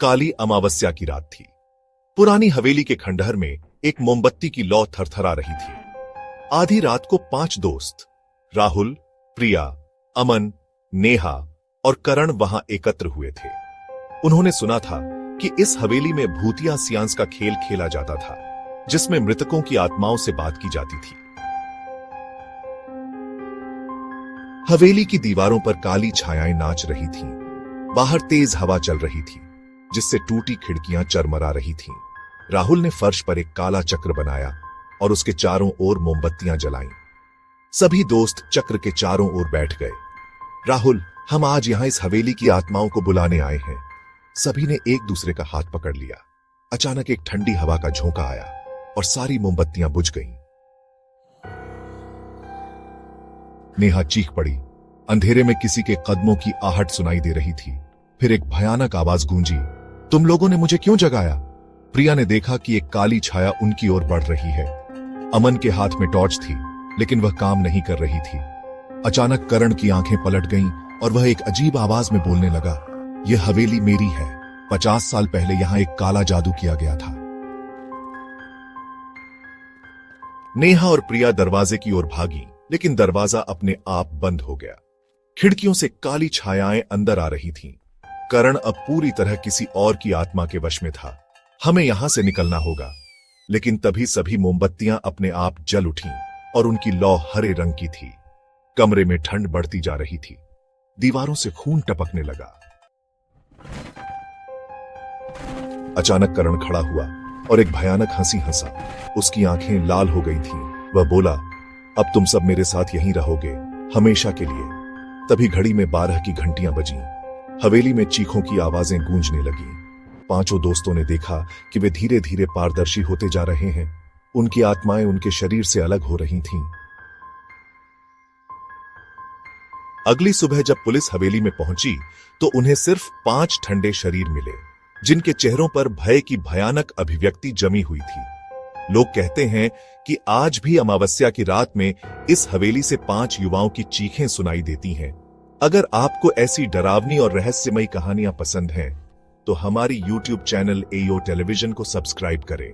काली अमावस्या की रात थी। पुरानी हवेली के खंडहर में एक मोमबत्ती की लौ थरथरा रही थी। आधी रात को 5 दोस्त राहुल, प्रिया, अमन, नेहा और करण वहां एकत्र हुए थे। उन्होंने सुना था कि इस हवेली में भूतिया सियांस का खेल खेला जाता था, जिसमें मृतकों की आत्माओं से बात की जाती थी। हवेली की दीवारों पर काली छायाएं नाच रही थीं। बाहर तेज हवा चल रही थी, जिससे टूटी खिड़कियां चरमरा रही थीं। राहुल ने फर्श पर एक काला चक्र बनाया और उसके चारों ओर मोमबत्तियां जलाईं। सभी दोस्त चक्र के चारों ओर बैठ गए। राहुल, हम आज यहां इस हवेली की आत्माओं को बुलाने आए हैं। सभी ने एक दूसरे का हाथ पकड़ लिया। अचानक एक ठंडी हवा का झोंका आया और सारी मोमबत्तियां बुझ गईं। नेहा चीख पड़ी। अंधेरे में किसी के कदमों की आहट सुनाई दे रही थी। फिर एक भयानक आवाज गूंजी, तुम लोगों ने मुझे क्यों जगाया? प्रिया ने देखा कि एक काली छाया उनकी ओर बढ़ रही है। अमन के हाथ में टॉर्च थी, लेकिन वह काम नहीं कर रही थी। अचानक करण की आंखें पलट गईं और वह एक अजीब आवाज में बोलने लगा, यह हवेली मेरी है। 50 साल पहले यहां एक काला जादू किया गया था। नेहा और प्रिया दरवाजे की ओर भागी, लेकिन दरवाजा अपने आप बंद हो गया। खिड़कियों से काली छायाएं अंदर आ रही थीं। करण अब पूरी तरह किसी और की आत्मा के वश में था। हमें यहां से निकलना होगा। लेकिन तभी सभी मोमबत्तियां अपने आप जल उठीं और उनकी लौ हरे रंग की थी। कमरे में ठंड बढ़ती जा रही थी। दीवारों से खून टपकने लगा। अचानक करण खड़ा हुआ और एक भयानक हंसी हंसा। उसकी आंखें लाल हो गई थीं। वह बोला, अब तुम सब मेरे साथ यहीं रहोगे, हमेशा के लिए। तभी घड़ी में 12 की घंटियां बजीं। हवेली में चीखों की आवाजें गूंजने लगीं। 5 दोस्तों ने देखा कि वे धीरे धीरे पारदर्शी होते जा रहे हैं। उनकी आत्माएं उनके शरीर से अलग हो रही थीं। अगली सुबह जब पुलिस हवेली में पहुंची तो उन्हें सिर्फ 5 ठंडे शरीर मिले, जिनके चेहरों पर भय की भयानक अभिव्यक्ति जमी हुई थी। लोग कहते हैं कि आज भी अमावस्या की रात में इस हवेली से 5 युवाओं की चीखें सुनाई देती हैं। अगर आपको ऐसी डरावनी और रहस्यमयी कहानियां पसंद हैं, तो हमारी YouTube चैनल एओ टेलीविजन को सब्सक्राइब करें।